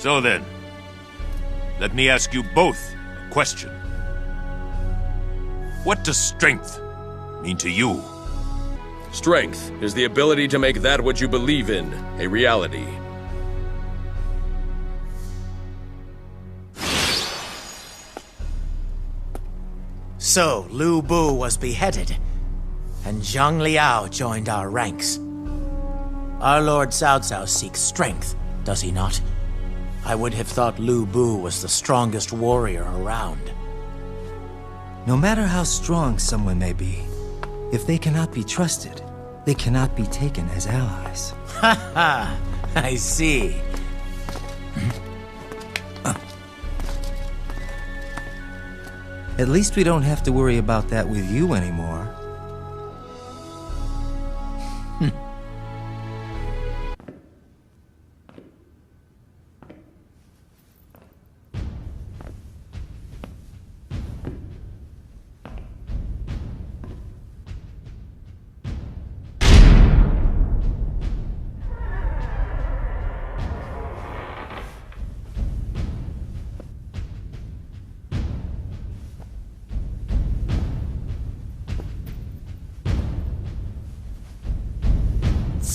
So then, let me ask you both a question. What does strength mean to you? Strength is the ability to make that which you believe in a reality. So, Lu Bu was beheaded, and Zhang Liao joined our ranks. Our Lord Cao Cao seeks strength, does he not? I would have thought Lu Bu was the strongest warrior around. No matter how strong someone may be, if they cannot be trusted, they cannot be taken as allies. Ha ha! I see. At least we don't have to worry about that with you anymore.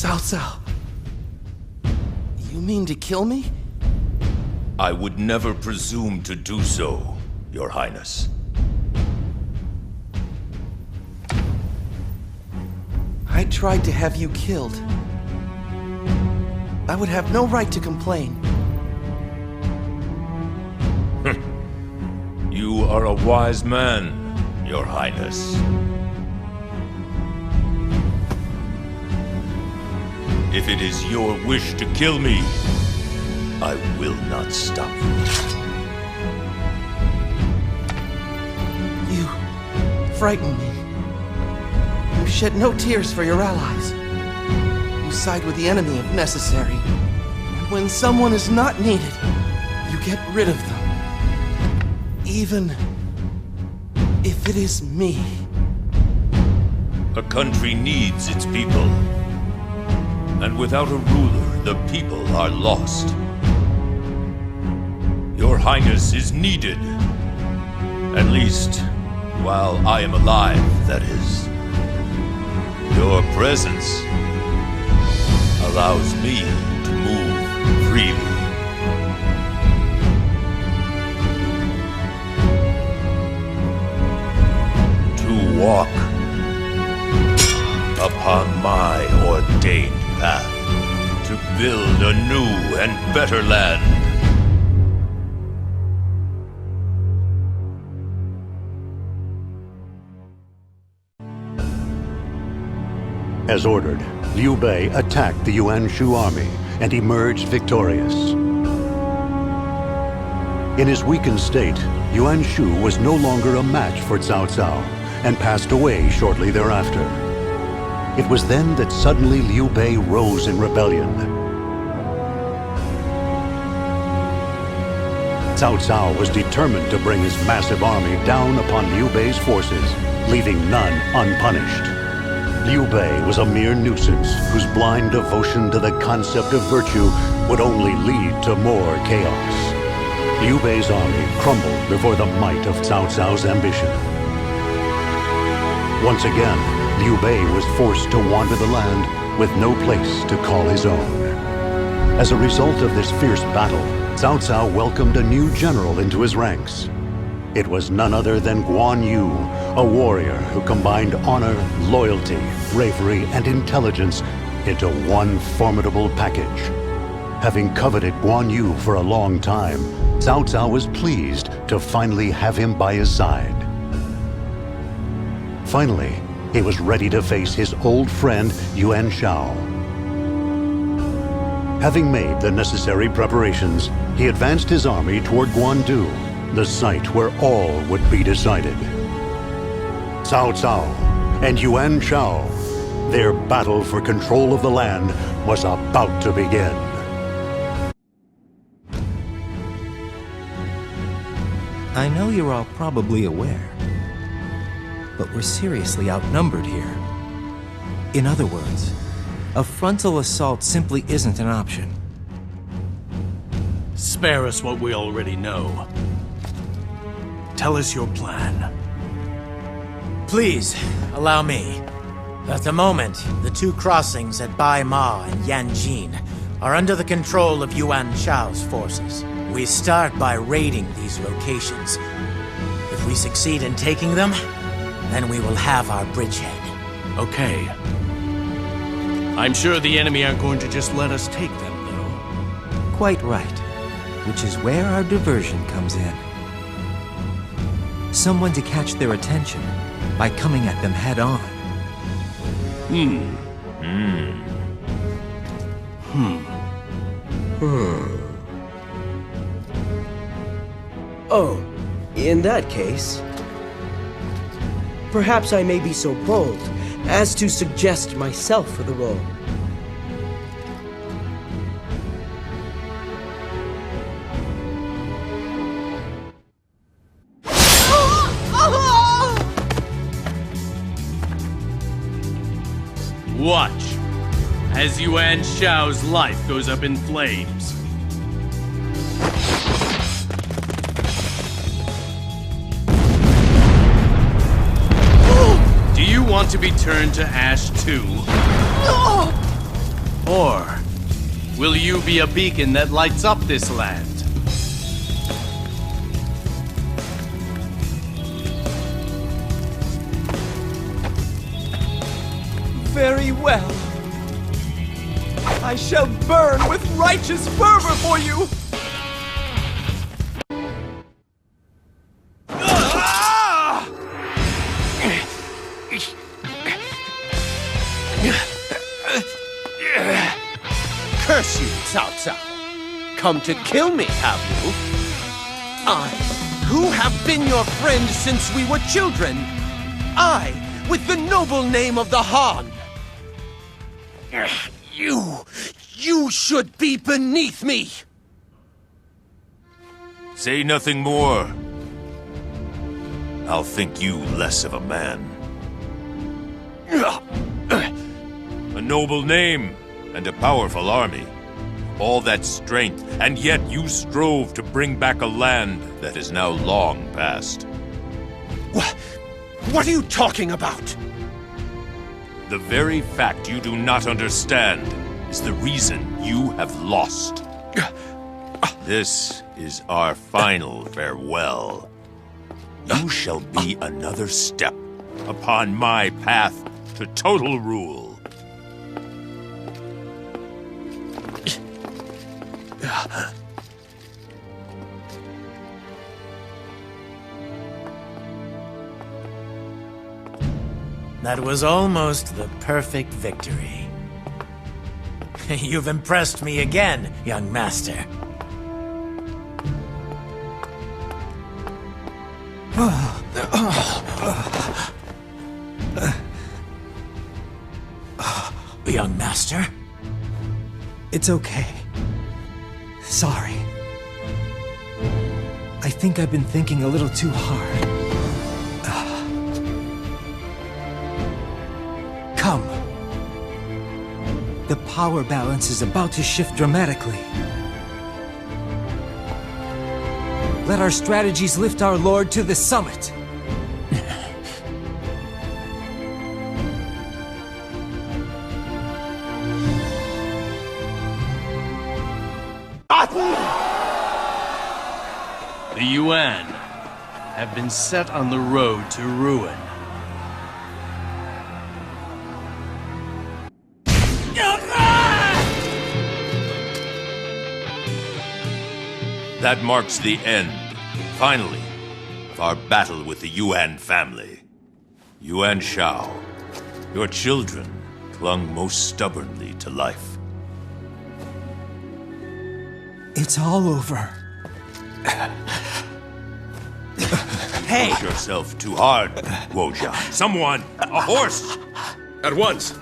Cao Cao, you mean to kill me? I would never presume to do so, Your Highness. I tried to have you killed. I would have no right to complain. You are a wise man, Your Highness. If it is your wish to kill me, I will not stop you. You frighten me. You shed no tears for your allies. You side with the enemy if necessary. And when someone is not needed, you get rid of them. Even if it is me. A country needs its people. And without a ruler, the people are lost. Your Highness is needed. At least, while I am alive, that is. Your presence allows me to move freely. To walk upon my ordained path to build a new and better land. As ordered, Liu Bei attacked the Yuan Shu army and emerged victorious. In his weakened state, Yuan Shu was no longer a match for Cao Cao and passed away shortly thereafter. It was then that suddenly Liu Bei rose in rebellion. Cao Cao was determined to bring his massive army down upon Liu Bei's forces, leaving none unpunished. Liu Bei was a mere nuisance whose blind devotion to the concept of virtue would only lead to more chaos. Liu Bei's army crumbled before the might of Cao Cao's ambition. Once again, Liu Bei was forced to wander the land with no place to call his own. As a result of this fierce battle, Cao Cao welcomed a new general into his ranks. It was none other than Guan Yu, a warrior who combined honor, loyalty, bravery, and intelligence into one formidable package. Having coveted Guan Yu for a long time, Cao Cao was pleased to finally have him by his side. Finally, he was ready to face his old friend Yuan Shao. Having made the necessary preparations, he advanced his army toward Guandu, the site where all would be decided. Cao Cao and Yuan Shao, their battle for control of the land was about to begin. I know you're all probably aware, but we're seriously outnumbered here. In other words, a frontal assault simply isn't an option. Spare us what we already know. Tell us your plan. Please, allow me. At the moment, the two crossings at Bai Ma and Yanjin are under the control of Yuan Shao's forces. We start by raiding these locations. If we succeed in taking them, then we will have our bridgehead. Okay. I'm sure the enemy aren't going to just let us take them, though. Quite right. Which is where our diversion comes in. Someone to catch their attention by coming at them head on. Oh, in that case, perhaps I may be so bold as to suggest myself for the role. Watch as Yuan Shao's life goes up in flames. Do you want to be turned to ash too? Or will you be a beacon that lights up this land? Very well. I shall burn with righteous fervor for you! Curse you, Cao Cao. Come to kill me, have you? I, who have been your friend since we were children. I, with the noble name of the Han. You should be beneath me! Say nothing more. I'll think you less of a man. A noble name and a powerful army. All that strength, and yet you strove to bring back a land that is now long past. What are you talking about? The very fact you do not understand is the reason you have lost. This is our final farewell. You shall be another step upon my path to total rule. That was almost the perfect victory. You've impressed me again, young master. Young master? It's okay. Sorry. I think I've been thinking a little too hard. Come. The power balance is about to shift dramatically. Let our strategies lift our lord to the summit. The Yuan have been set on the road to ruin. That marks the end, finally, of our battle with the Yuan family. Yuan Shao, your children clung most stubbornly to life. It's all over. Hey! Push yourself too hard, Wojia. Someone! A horse! At once!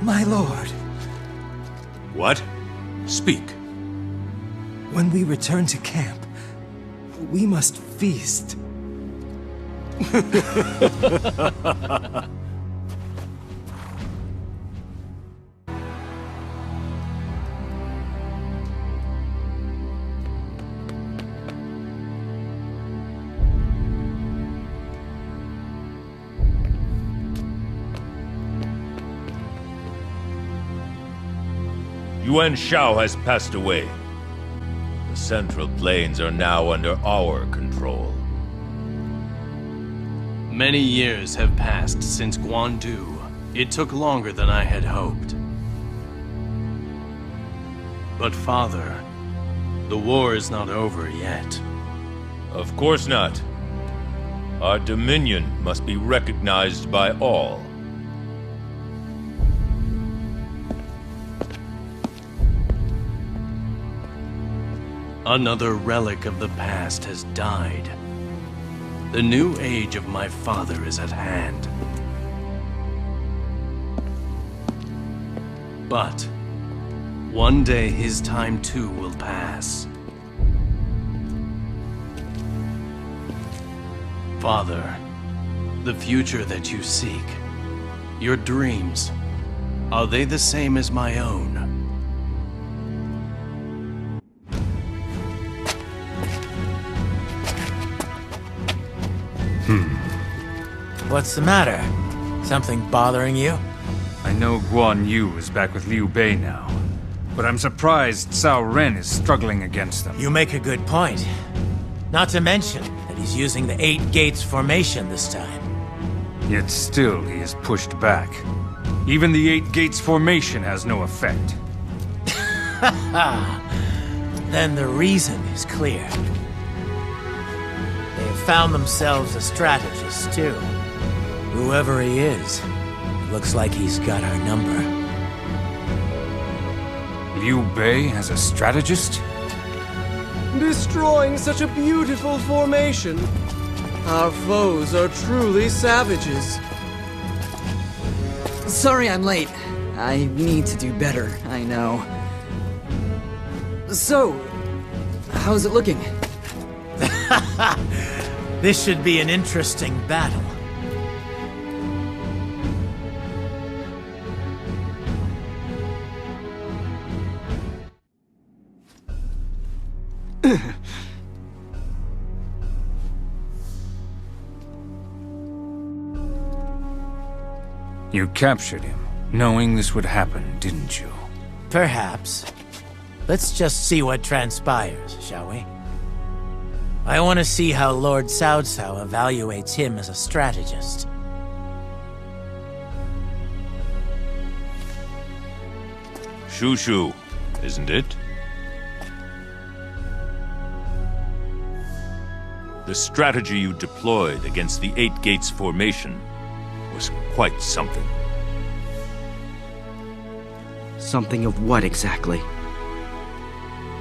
My lord. What? Speak. When we return to camp, we must feast. Yuan Shao has passed away. The Central Plains are now under our control. Many years have passed since Guandu. It took longer than I had hoped. But Father, the war is not over yet. Of course not. Our dominion must be recognized by all. Another relic of the past has died. The new age of my father is at hand. But one day his time too will pass. Father, the future that you seek, your dreams, are they the same as my own? What's the matter? Something bothering you? I know Guan Yu is back with Liu Bei now, but I'm surprised Cao Ren is struggling against them. You make a good point. Not to mention that he's using the 8 Gates formation this time. Yet still he is pushed back. Even the 8 Gates formation has no effect. Then the reason is clear. They have found themselves a strategist, too. Whoever he is, it looks like he's got our number. Liu Bei as a strategist? Destroying such a beautiful formation. Our foes are truly savages. Sorry I'm late. I need to do better, I know. So, how's it looking? This should be an interesting battle. You captured him, knowing this would happen, didn't you? Perhaps. Let's just see what transpires, shall we? I want to see how Lord Cao Cao evaluates him as a strategist. Shushu, isn't it? The strategy you deployed against the 8 Gates formation was quite something. Something of what exactly?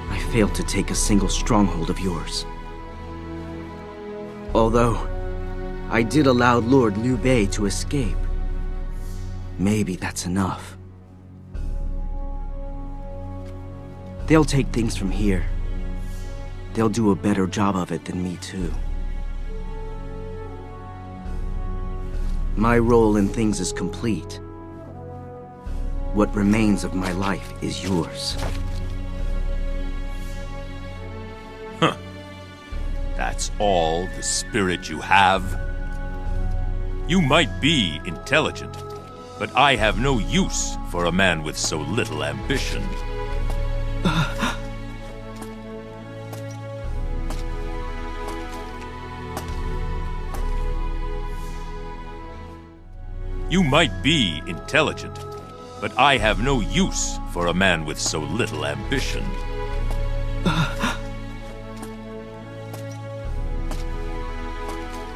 I failed to take a single stronghold of yours. Although, I did allow Lord Liu Bei to escape. Maybe that's enough. They'll take things from here. They'll do a better job of it than me, too. My role in things is complete. What remains of my life is yours. Huh. That's all the spirit you have? You might be intelligent, but I have no use for a man with so little ambition. You might be intelligent, but I have no use for a man with so little ambition.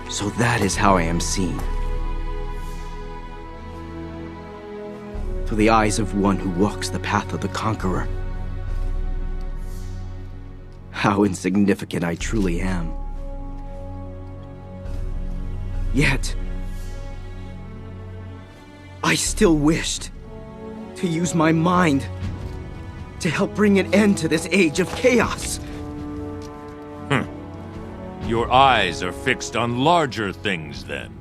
So that is how I am seen. Through the eyes of one who walks the path of the conqueror. How insignificant I truly am. Yet, I still wished to use my mind to help bring an end to this age of chaos. Your eyes are fixed on larger things, then.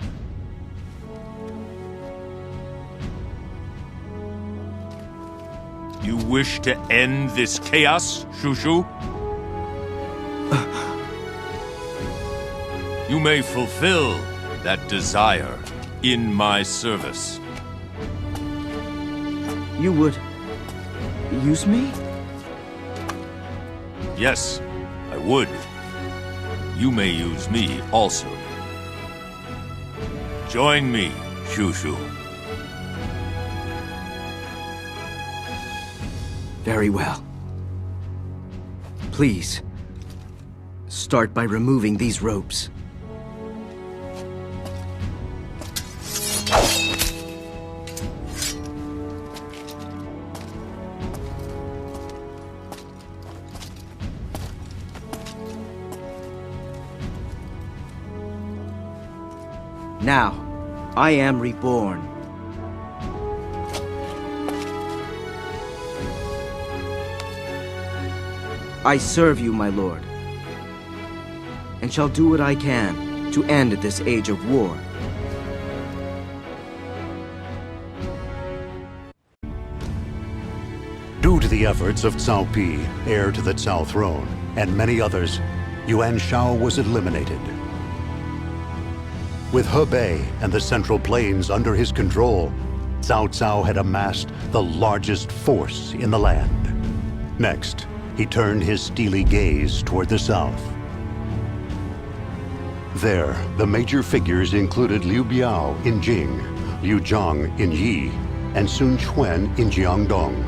You wish to end this chaos, Shushu? You may fulfill that desire in my service. You would. use me? Yes, I would. You may use me also. Join me, Shushu. Very well. Please, start by removing these ropes. Now, I am reborn. I serve you, my lord, and shall do what I can to end this age of war. Due to the efforts of Cao Pi, heir to the Cao throne, and many others, Yuan Shao was eliminated. With Hebei and the Central Plains under his control, Cao Cao had amassed the largest force in the land. Next, he turned his steely gaze toward the south. There, the major figures included Liu Biao in Jing, Liu Zhang in Yi, and Sun Quan in Jiangdong.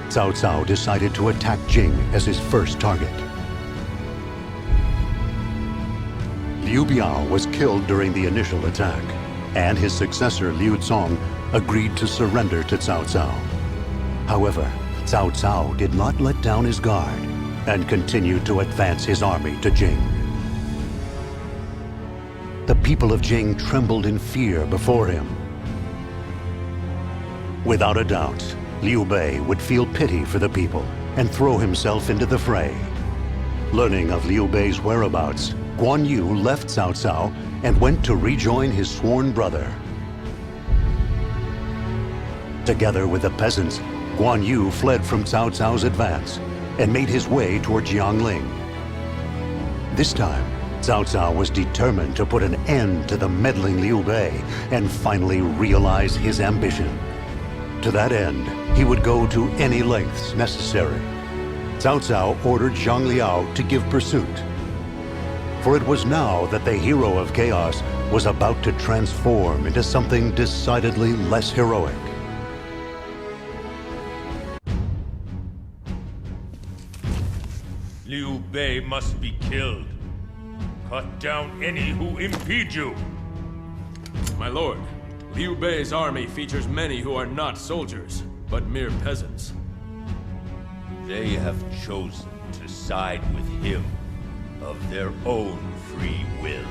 Cao Cao decided to attack Jing as his first target. Liu Biao was killed during the initial attack, and his successor Liu Cong agreed to surrender to Cao Cao. However, Cao Cao did not let down his guard and continued to advance his army to Jing. The people of Jing trembled in fear before him. Without a doubt, Liu Bei would feel pity for the people and throw himself into the fray. Learning of Liu Bei's whereabouts, Guan Yu left Cao Cao and went to rejoin his sworn brother. Together with the peasants, Guan Yu fled from Cao Cao's advance and made his way toward Jiangling. This time, Cao Cao was determined to put an end to the meddling Liu Bei and finally realize his ambition. To that end, he would go to any lengths necessary. Cao Cao ordered Zhang Liao to give pursuit. For it was now that the hero of chaos was about to transform into something decidedly less heroic. Liu Bei must be killed. Cut down any who impede you. My lord, Liu Bei's army features many who are not soldiers, but mere peasants. They have chosen to side with him of their own free will.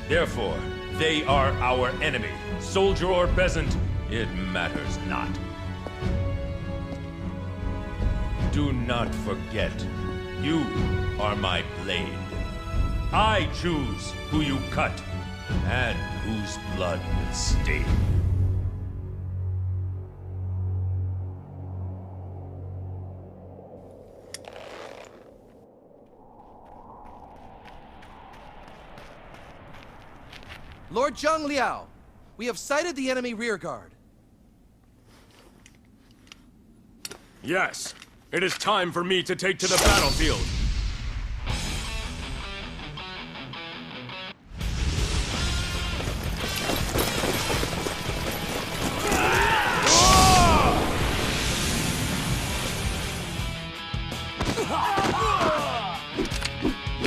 Therefore, they are our enemy. Soldier or peasant, it matters not. Do not forget, you are my blade. I choose who you cut and whose blood will stain. Lord Zhang Liao, we have sighted the enemy rearguard. Yes, it is time for me to take to the battlefield.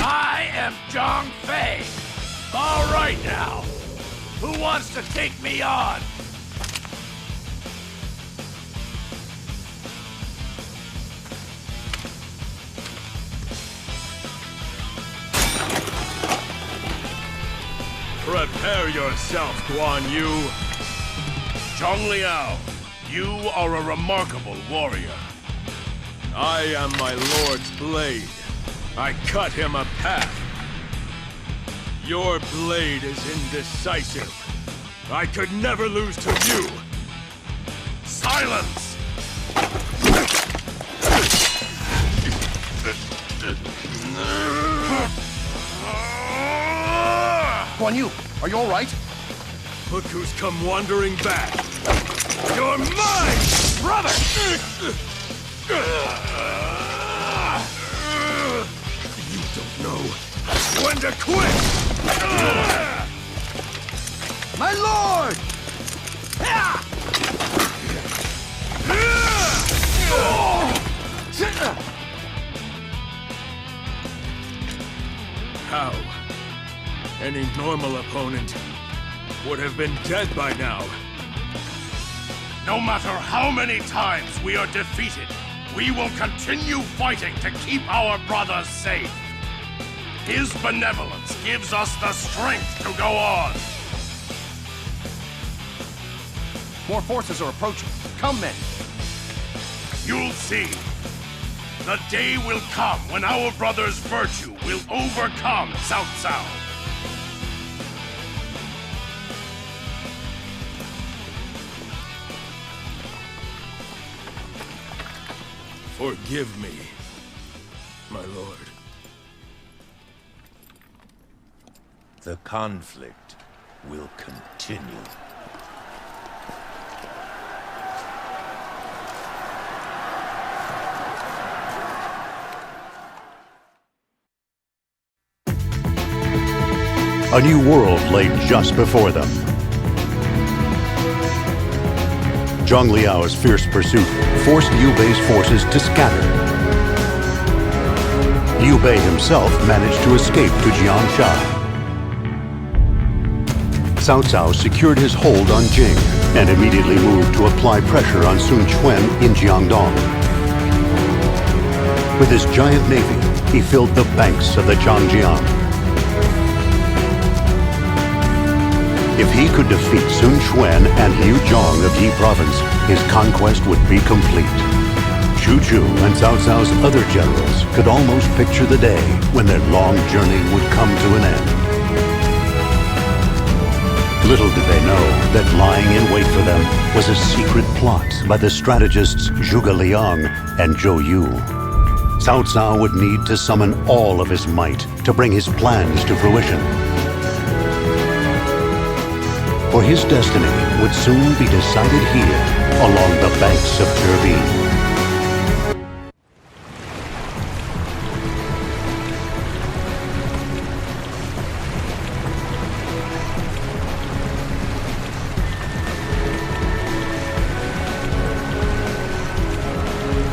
I am Zhang Fei. All right now. Who wants to take me on? Prepare yourself, Guan Yu. Zhang Liao, you are a remarkable warrior. I am my lord's blade. I cut him a path. Your blade is indecisive. I could never lose to you. Silence! Guan Yu, are you all right? Look who's come wandering back. You're mine, brother! You don't know when to quit! My lord! How? Any normal opponent would have been dead by now. No matter how many times we are defeated, we will continue fighting to keep our brothers safe. His benevolence gives us the strength to go on. More forces are approaching. Come, men. You'll see. The day will come when our brother's virtue will overcome Cao Cao. Forgive me, my lord. The conflict will continue. A new world lay just before them. Zhang Liao's fierce pursuit forced Liu Bei's forces to scatter. Liu Bei himself managed to escape to Jiangsha. Cao Cao secured his hold on Jing and immediately moved to apply pressure on Sun Quan in Jiangdong. With his giant navy, he filled the banks of the Zhangjiang. If he could defeat Sun Quan and Liu Zhang of Yi Province, his conquest would be complete. Xu Chu and Cao Cao's other generals could almost picture the day when their long journey would come to an end. Little did they know that lying in wait for them was a secret plot by the strategists Zhuge Liang and Zhou Yu. Cao Cao would need to summon all of his might to bring his plans to fruition. For his destiny would soon be decided here, along the banks of Turbine.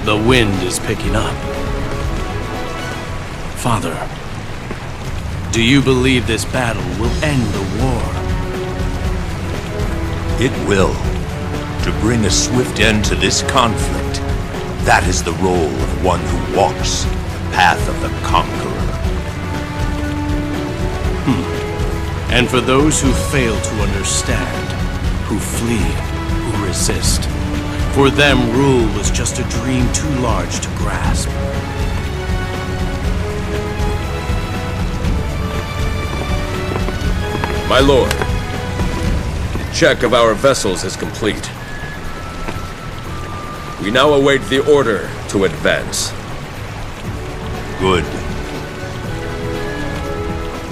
The wind is picking up. Father, do you believe this battle will end the war? It will. To bring a swift end to this conflict, that is the role of one who walks the path of the conqueror. And for those who fail to understand, who flee, who resist, for them rule was just a dream too large to grasp. My lord, the check of our vessels is complete. We now await the order to advance. Good.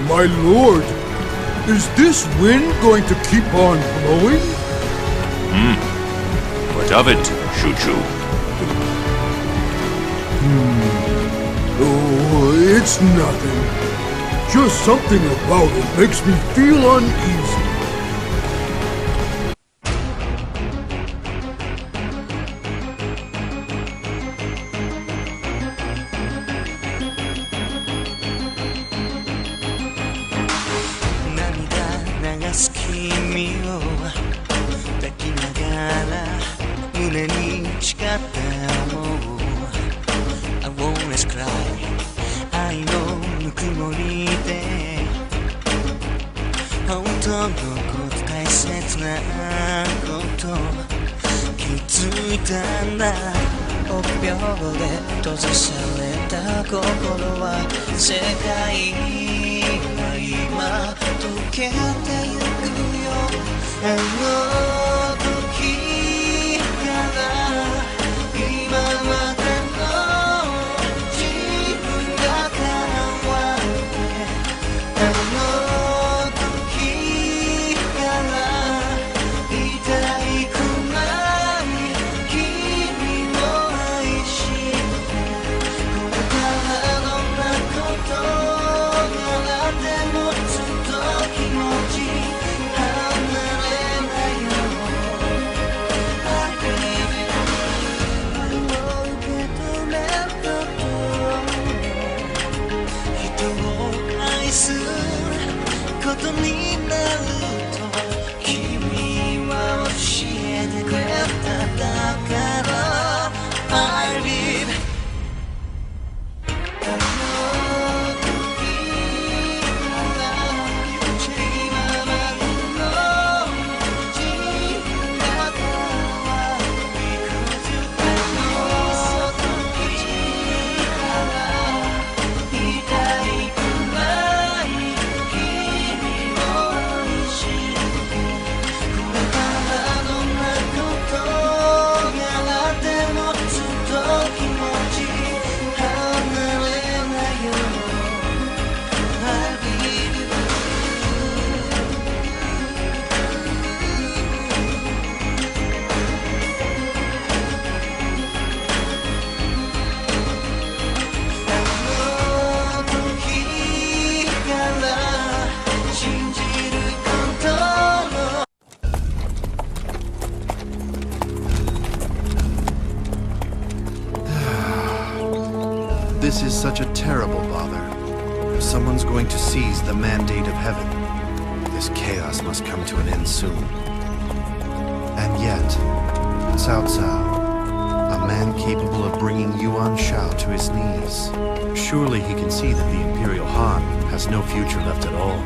My lord, is this wind going to keep on blowing? What of it, Xu Chu? Oh, it's nothing. Just something about it makes me feel uneasy. I won't cry 愛のぬくもりで本当のこと大切なこと気づいたんだ臆病で閉ざされた心は世界は今溶けてゆくよあの時から今までの自分が変わってあの時から痛いくらいなると君は教えてくれただから I live 信じることの This is such a terrible bother. Someone's going to seize the mandate of heaven. This chaos must come to an end soon. And yet, Cao Cao, a man capable of bringing Yuan Shao to his knees. Surely he can see that the Imperial Han has no future left at all.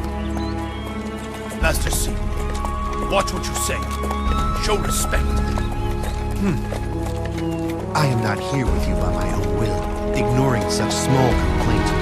Master C, watch what you say. Show respect. I am not here with you by my own will, ignoring such small complaints